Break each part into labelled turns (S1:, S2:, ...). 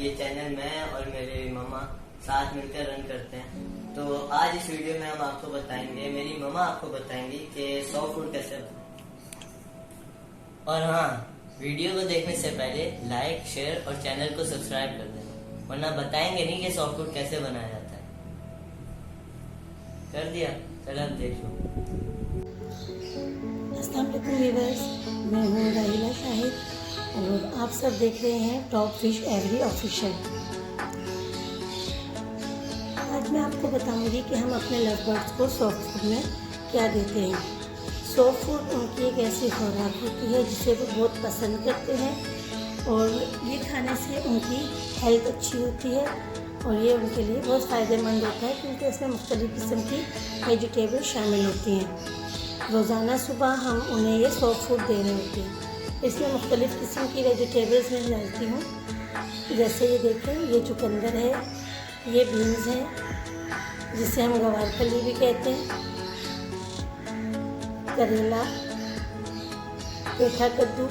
S1: ये चैनल मैं और मेरे मामा साथ मिलकर रन करते हैं। तो आज इस वीडियो में हम आपको बताएंगे, मेरी मामा आपको बताएंगी कि सॉफ्ट फूड कैसे बनाएं। और हाँ, वीडियो को देखने से पहले लाइक, शेयर और चैनल को सब्सक्राइब कर देना, वरना बताएंगे नहीं कि सॉफ्ट फूड कैसे बनाया जाता है। कर दिया? चलो अब देखो।
S2: अस्सलाम वालेकुम व्यूअर्स, मैं हूँ राहिला शाहिद और आप सब देख रहे हैं टॉप फिश एवरी ऑफिशियल। आज मैं आपको बताऊंगी कि हम अपने लव बर्ड्स को सॉफ्ट फूड में क्या देते हैं। सॉफ्ट फूड उनकी एक ऐसी खुराक होती है जिसे वो बहुत पसंद करते हैं और ये खाने से उनकी हेल्थ अच्छी होती है और ये उनके लिए बहुत फ़ायदेमंद होता है क्योंकि इसमें मुख्तलिफ़ किस्म की वेजिटेबल शामिल होती हैं। रोज़ाना सुबह हम उन्हें ये सॉफ्ट फूड दे रहे होते हैं। इसमें मुख्तलिफ़ किस्म की वेजिटेबल्स मैं डालती हूँ, जैसे ये देखें, ये चुकंदर है, ये बीन्स है जिसे हम गवार फली भी कहते हैं, करेला, पेठा कद्दू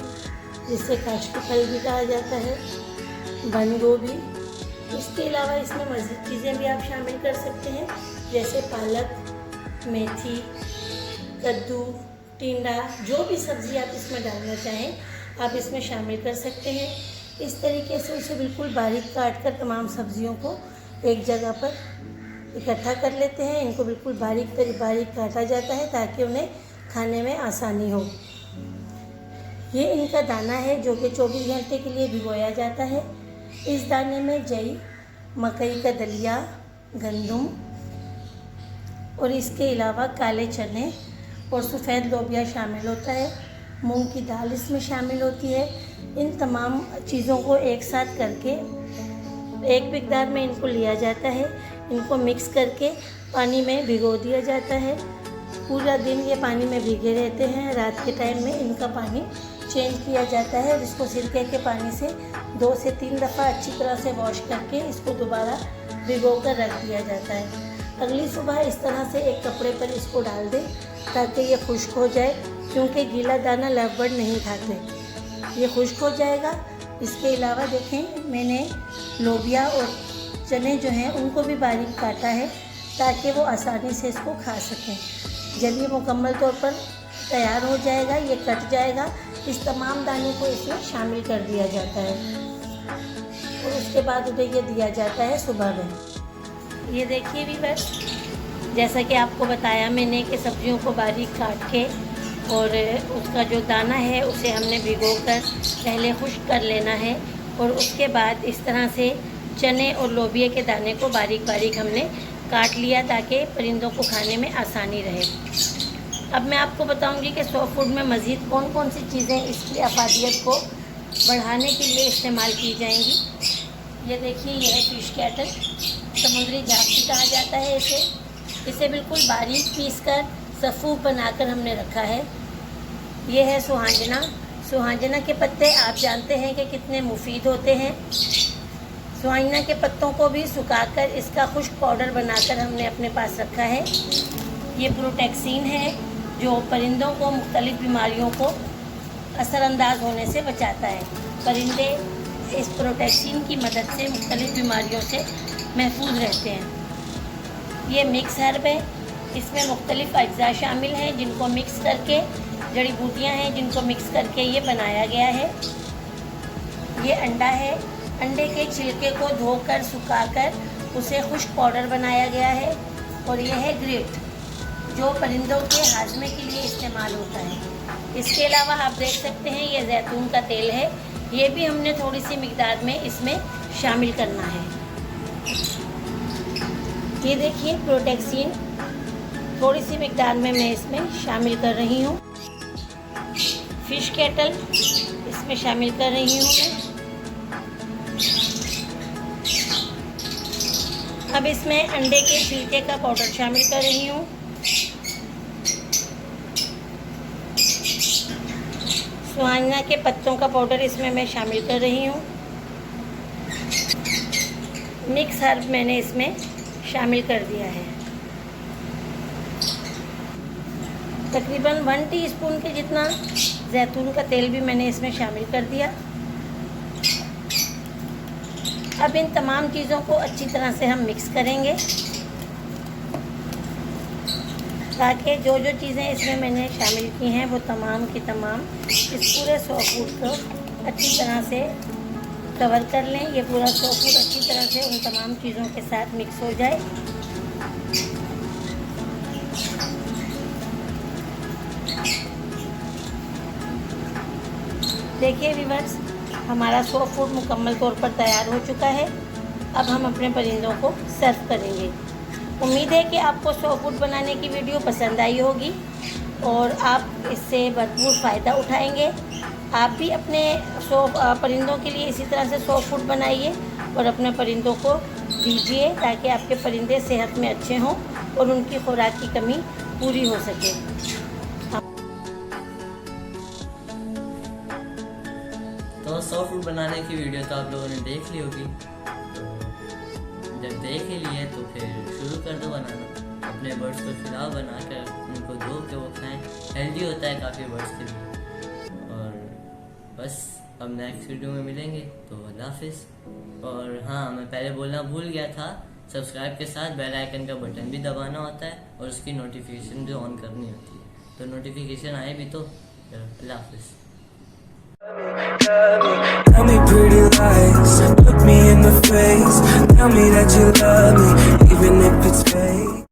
S2: जिसे काश्ती फल भी कहा जाता है, बंद गोभी। इसके अलावा इसमें मज़ीद चीज़ें भी आप शामिल कर सकते हैं, जैसे पालक, मेथी, कद्दू, टिंडा, जो भी सब्ज़ी आप इसमें डालना चाहें आप इसमें शामिल कर सकते हैं। इस तरीके से उसे बिल्कुल बारीक काट कर तमाम सब्ज़ियों को एक जगह पर इकट्ठा कर लेते हैं। इनको बिल्कुल बारीक काटा जाता है ताकि उन्हें खाने में आसानी हो। ये इनका दाना है जो कि 24 घंटे के लिए भिगोया जाता है। इस दाने में जई, मकई का दलिया, गंदम और इसके अलावा काले चने और सफ़ेद लोबिया शामिल होता है। मूंग की दाल इसमें शामिल होती है। इन तमाम चीज़ों को एक साथ करके एक मिकदार में इनको लिया जाता है। इनको मिक्स करके पानी में भिगो दिया जाता है। पूरा दिन ये पानी में भीगे रहते हैं। रात के टाइम में इनका पानी चेंज किया जाता है और इसको सिरके के पानी से 2 से 3 दफ़ा अच्छी तरह से वॉश करके इसको दोबारा भिगो कर रख दिया जाता है। अगली सुबह इस तरह से एक कपड़े पर इसको डाल दें ताकि ये खुश्क हो जाए, क्योंकि गीला दाना लव बर्ड नहीं खाते। ये खुश्क हो जाएगा। इसके अलावा देखें, मैंने लोबिया और चने जो हैं उनको भी बारीक काटा है ताकि वो आसानी से इसको खा सकें। जब ये मुकम्मल तौर पर तैयार हो जाएगा, ये कट जाएगा, इस तमाम दाने को इसमें शामिल कर दिया जाता है और उसके बाद उन्हें ये दिया जाता है सुबह में। ये देखिए भी बस, जैसा कि आपको बताया मैंने कि सब्जियों को बारीक काट के और उसका जो दाना है उसे हमने भिगोकर पहले खुश्क कर लेना है और उसके बाद इस तरह से चने और लोबिया के दाने को बारीक बारीक हमने काट लिया ताकि परिंदों को खाने में आसानी रहे। अब मैं आपको बताऊंगी कि सॉफ्ट फूड में मज़ीद कौन कौन सी चीज़ें इसकी अफादियत को बढ़ाने के लिए इस्तेमाल की जाएंगी। ये देखिए, यह है फिश कैटल, समुद्री जापसी कहा जाता है इसे बिल्कुल बारीक पीसकर सफ़ूफ बनाकर हमने रखा है। ये है सुहांजना। सुहांजना के पत्ते आप जानते हैं कि कितने मुफीद होते हैं। सुहांजना के पत्तों को भी सुखाकर इसका खुश्क पाउडर बनाकर हमने अपने पास रखा है। ये प्रोटेक्सिन है जो परिंदों को मुख्तलिफ़ बीमारियों को असरअंदाज होने से बचाता है। परिंदे इस प्रोटेक्सिन की मदद से मुख्तलिफ़ बीमारियों से महफूज रहते हैं। ये मिक्स हर्ब है, इसमें मुख्तलिफ़ अज्जा शामिल हैं जिनको मिक्स करके, जड़ी बूटियाँ हैं जिनको मिक्स करके ये बनाया गया है। ये अंडा है, अंडे के छिलके को धोकर सुखाकर उसे खुश्क पाउडर बनाया गया है। और ये है ग्रेट जो परिंदों के हाजमे के लिए इस्तेमाल होता है। इसके अलावा आप देख सकते हैं ये जैतून का तेल है, ये भी हमने थोड़ी सी मिकदार में इसमें शामिल करना है। ये देखिए प्रोटेक्सिन थोड़ी सी मिकदार में मैं इसमें शामिल कर रही हूँ। फिश कैटल इसमें शामिल कर रही हूँ मैं। अब इसमें अंडे के छिलके का पाउडर शामिल कर रही हूँ। सुहांजना के पत्तों का पाउडर इसमें मैं शामिल कर रही हूँ। मिक्स हर्ब मैंने इसमें शामिल कर दिया है। तकरीबन 1 टीस्पून के जितना जैतून का तेल भी मैंने इसमें शामिल कर दिया। अब इन तमाम चीज़ों को अच्छी तरह से हम मिक्स करेंगे, ताकि जो जो चीज़ें इसमें मैंने शामिल की हैं वो तमाम की तमाम इस पूरे सॉ फूड को अच्छी तरह से कवर कर लें। ये पूरा सॉ फूड अच्छी तरह से उन तमाम चीज़ों के साथ मिक्स हो जाए। देखिए व्यूअर्स, हमारा सॉ फूड मुकम्मल तौर पर तैयार हो चुका है। अब हम अपने परिंदों को सर्व करेंगे। उम्मीद है कि आपको सॉ फूड बनाने की वीडियो पसंद आई होगी और आप इससे भरपूर फ़ायदा उठाएंगे। आप भी अपने परिंदों के लिए इसी तरह से सॉ फूड बनाइए और अपने परिंदों को दीजिए, ताकि आपके परिंदे सेहत में अच्छे हों और उनकी खुराक की कमी पूरी हो सके।
S1: तो सॉ फूड बनाने की वीडियो तो आप लोगों ने देख ली होगी। जब देख ही लिए तो फिर शुरू कर दो बनाना। अपने बर्ड्स को खिलाओ बनाकर, उनको दो कि वो खाएं। हेल्दी होता है काफ़ी बर्ड्स के लिए। और बस अब नेक्स्ट वीडियो में मिलेंगे, तो अल्लाह हाफिज़। और हाँ, मैं पहले बोलना भूल गया था, सब्सक्राइब के साथ बेल आइकन का बटन भी दबाना होता है और उसकी नोटिफिकेशन भी ऑन करनी होती है। तो नोटिफिकेशन आए भी तो अल्लाह हाफिज़।
S3: Tell me pretty lies, look me in the face, tell me that you love me, even if it's fake.